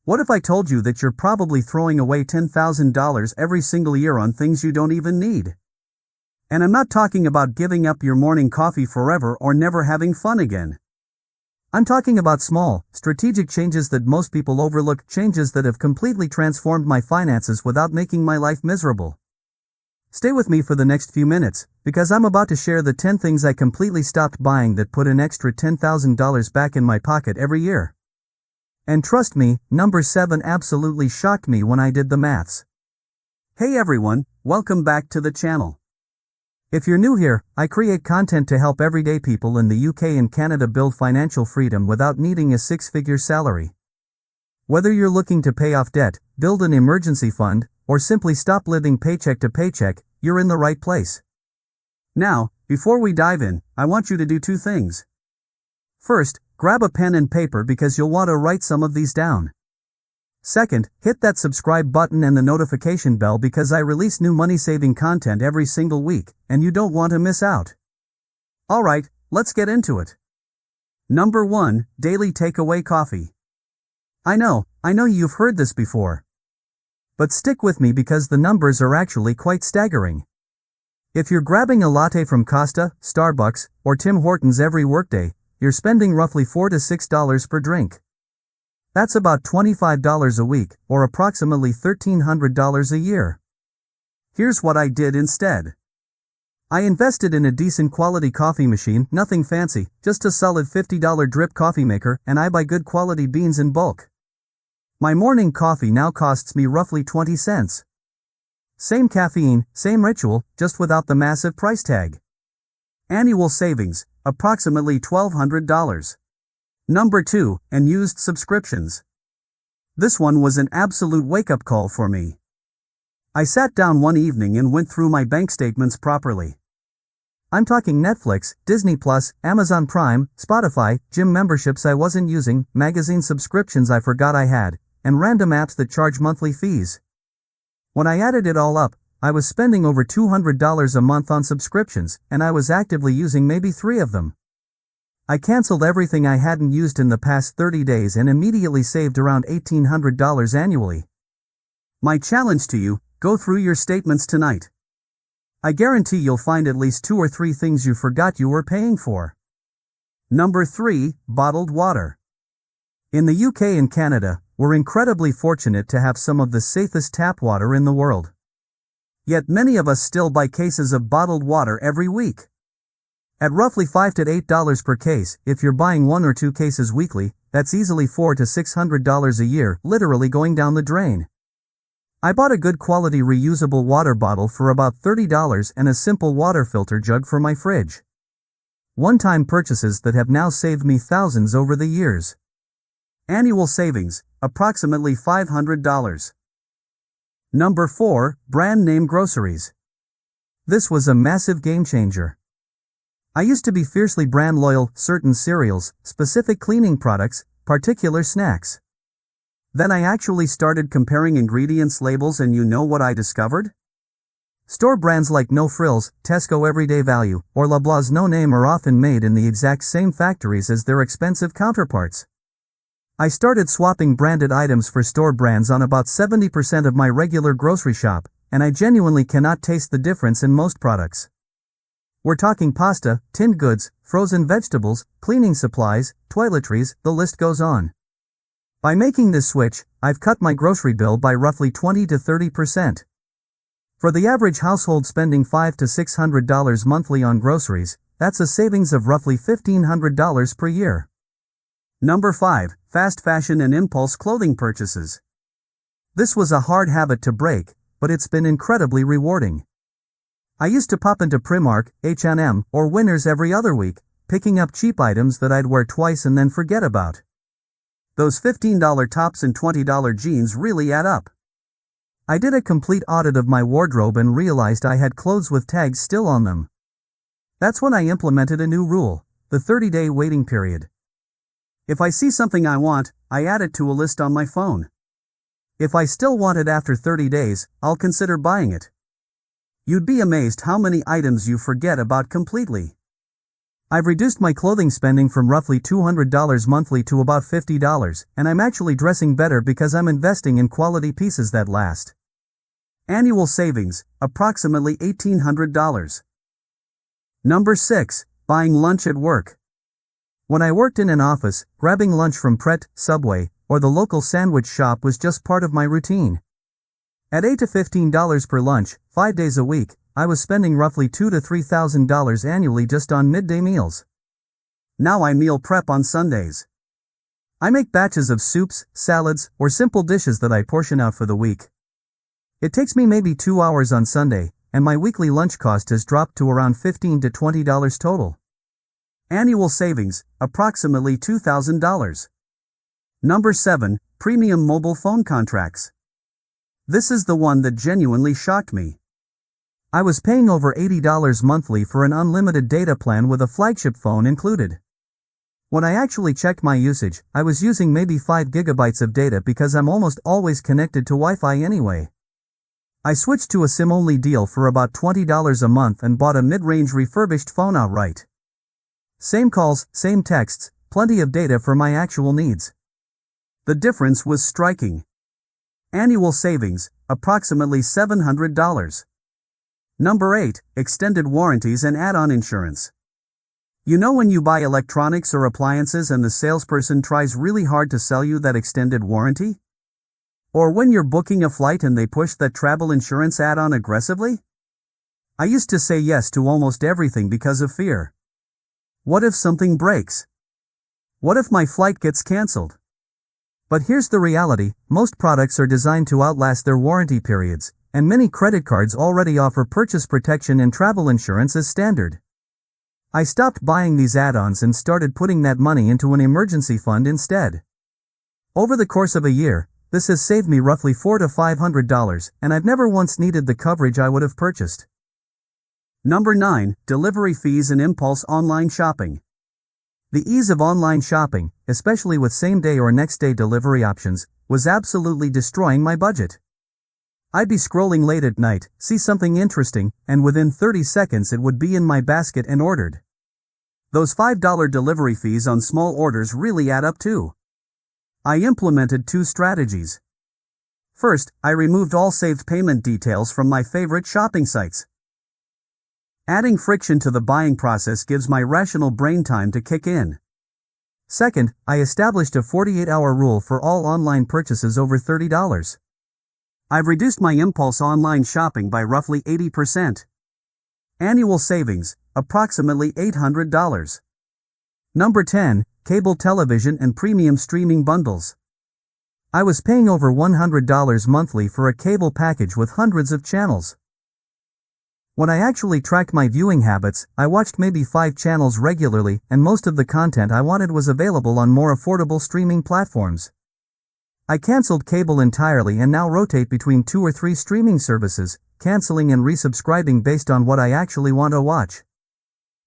What if I told you that you're probably throwing away $10,000 every single year on things you don't even need? And I'm not talking about giving up your morning coffee forever or never having fun again. I'm talking about small, strategic changes that most people overlook, changes that have completely transformed my finances without making my life miserable. Stay with me for the next few minutes, because I'm about to share the 10 things I completely stopped buying that put an extra $10,000 back in my pocket every year. And trust me, number 7 absolutely shocked me when I did the maths. Hey everyone, welcome back to the channel. If you're new here, I create content to help everyday people in the UK and Canada build financial freedom without needing a six-figure salary. Whether you're looking to pay off debt, build an emergency fund, or simply stop living paycheck to paycheck, you're in the right place. Now, before we dive in, I want you to do 2 things. First, grab a pen and paper because you'll want to write some of these down. Second, hit that subscribe button and the notification bell because I release new money-saving content every single week, and you don't want to miss out. Alright, let's get into it. Number 1, daily takeaway coffee. I know you've heard this before. But stick with me because the numbers are actually quite staggering. If you're grabbing a latte from Costa, Starbucks, or Tim Hortons every workday, you're spending roughly $4 to $6 per drink. That's about $25 a week, or approximately $1,300 a year. Here's what I did instead. I invested in a decent quality coffee machine, nothing fancy, just a solid $50 drip coffee maker, and I buy good quality beans in bulk. My morning coffee now costs me roughly 20 cents. Same caffeine, same ritual, just without the massive price tag. Annual savings, approximately $1,200. Number 2, unused subscriptions. This one was an absolute wake-up call for me. I sat down one evening and went through my bank statements properly. I'm talking Netflix, Disney+, Amazon Prime, Spotify, gym memberships I wasn't using, magazine subscriptions I forgot I had, and random apps that charge monthly fees. When I added it all up, I was spending over $200 a month on subscriptions, and I was actively using maybe 3 of them. I canceled everything I hadn't used in the past 30 days and immediately saved around $1,800 annually. My challenge to you, go through your statements tonight. I guarantee you'll find at least 2 or 3 things you forgot you were paying for. Number 3, bottled water. In the UK and Canada, we're incredibly fortunate to have some of the safest tap water in the world. Yet many of us still buy cases of bottled water every week. At roughly $5 to $8 per case, if you're buying 1 or 2 cases weekly, that's easily $400 to $600 a year, literally going down the drain. I bought a good quality reusable water bottle for about $30 and a simple water filter jug for my fridge. One-time purchases that have now saved me thousands over the years. Annual savings, approximately $500. Number 4, brand name groceries. This was a massive game changer. I used to be fiercely brand loyal, certain cereals, specific cleaning products, particular snacks. Then I actually started comparing ingredients labels and you know what I discovered? Store brands like No Frills, Tesco Everyday Value, or Loblaws No Name are often made in the exact same factories as their expensive counterparts. I started swapping branded items for store brands on about 70% of my regular grocery shop, and I genuinely cannot taste the difference in most products. We're talking pasta, tinned goods, frozen vegetables, cleaning supplies, toiletries, the list goes on. By making this switch, I've cut my grocery bill by roughly 20 to 30%. For the average household spending $500 to $600 monthly on groceries, that's a savings of roughly $1,500 per year. Number 5, fast fashion and impulse clothing purchases. This was a hard habit to break, but it's been incredibly rewarding. I used to pop into Primark, H&M, or Winners every other week, picking up cheap items that I'd wear twice and then forget about. Those $15 tops and $20 jeans really add up. I did a complete audit of my wardrobe and realized I had clothes with tags still on them. That's when I implemented a new rule, the 30-day waiting period. If I see something I want, I add it to a list on my phone. If I still want it after 30 days, I'll consider buying it. You'd be amazed how many items you forget about completely. I've reduced my clothing spending from roughly $200 monthly to about $50, and I'm actually dressing better because I'm investing in quality pieces that last. Annual savings, approximately $1,800. Number 6. Buying lunch at work. When I worked in an office, grabbing lunch from Pret, Subway, or the local sandwich shop was just part of my routine. At $8 to $15 per lunch, 5 days a week, I was spending roughly $2,000 to $3,000 annually just on midday meals. Now I meal prep on Sundays. I make batches of soups, salads, or simple dishes that I portion out for the week. It takes me maybe 2 hours on Sunday, and my weekly lunch cost has dropped to around $15 to $20 total. Annual savings, approximately $2,000. Number 7. Premium mobile phone contracts. This is the one that genuinely shocked me. I was paying over $80 monthly for an unlimited data plan with a flagship phone included. When I actually checked my usage, I was using maybe 5 gigabytes of data because I'm almost always connected to Wi-Fi anyway. I switched to a SIM-only deal for about $20 a month and bought a mid-range refurbished phone outright. Same calls, same texts, plenty of data for my actual needs. The difference was striking. Annual savings, approximately $700. Number 8. Extended warranties and add-on insurance. You know when you buy electronics or appliances and the salesperson tries really hard to sell you that extended warranty? Or when you're booking a flight and they push that travel insurance add-on aggressively? I used to say yes to almost everything because of fear. What if something breaks? What if my flight gets canceled? But here's the reality, most products are designed to outlast their warranty periods, and many credit cards already offer purchase protection and travel insurance as standard. I stopped buying these add-ons and started putting that money into an emergency fund instead. Over the course of a year, this has saved me roughly $400 to $500, and I've never once needed the coverage I would have purchased. Number 9. Delivery fees and impulse online shopping. The ease of online shopping, especially with same-day or next-day delivery options, was absolutely destroying my budget. I'd be scrolling late at night, see something interesting, and within 30 seconds it would be in my basket and ordered. Those $5 delivery fees on small orders really add up too. I implemented 2 strategies. First, I removed all saved payment details from my favorite shopping sites. Adding friction to the buying process gives my rational brain time to kick in. Second, I established a 48-hour rule for all online purchases over $30. I've reduced my impulse online shopping by roughly 80%. Annual savings, approximately $800. Number 10. Cable television and premium streaming bundles. I was paying over $100 monthly for a cable package with hundreds of channels. When I actually tracked my viewing habits, I watched maybe 5 channels regularly, and most of the content I wanted was available on more affordable streaming platforms. I canceled cable entirely and now rotate between 2 or 3 streaming services, canceling and resubscribing based on what I actually want to watch.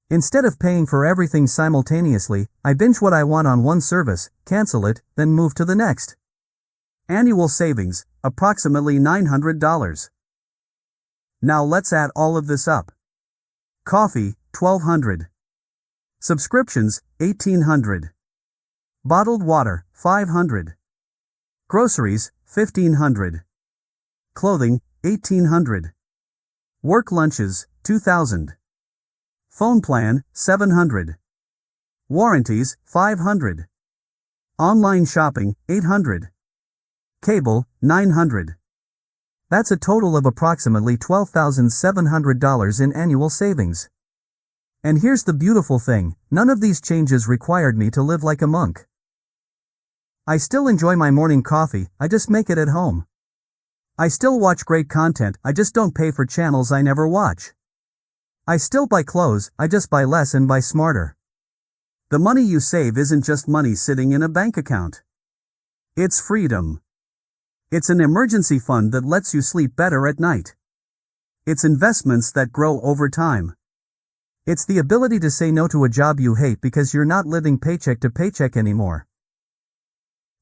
Instead of paying for everything simultaneously, I binge what I want on one service, cancel it, then move to the next. Annual savings, approximately $900. Now let's add all of this up. Coffee, $1,200. Subscriptions, $1,800. Bottled water, $500. Groceries, $1,500. Clothing, $1,800. Work lunches, $2,000. Phone plan, $700. Warranties, $500. Online shopping, $800. Cable, $900. That's a total of approximately $12,700 in annual savings. And here's the beautiful thing, none of these changes required me to live like a monk. I still enjoy my morning coffee, I just make it at home. I still watch great content, I just don't pay for channels I never watch. I still buy clothes, I just buy less and buy smarter. The money you save isn't just money sitting in a bank account. It's freedom. It's an emergency fund that lets you sleep better at night. It's investments that grow over time. It's the ability to say no to a job you hate because you're not living paycheck to paycheck anymore.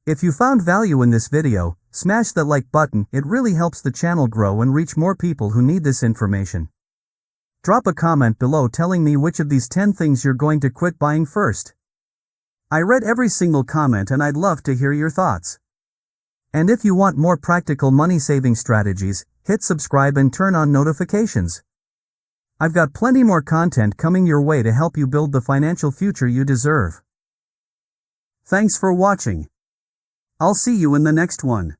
If you found value in this video, smash that like button, it really helps the channel grow and reach more people who need this information. Drop a comment below telling me which of these 10 things you're going to quit buying first. I read every single comment and I'd love to hear your thoughts. And if you want more practical money-saving strategies, hit subscribe and turn on notifications. I've got plenty more content coming your way to help you build the financial future you deserve. Thanks for watching. I'll see you in the next one.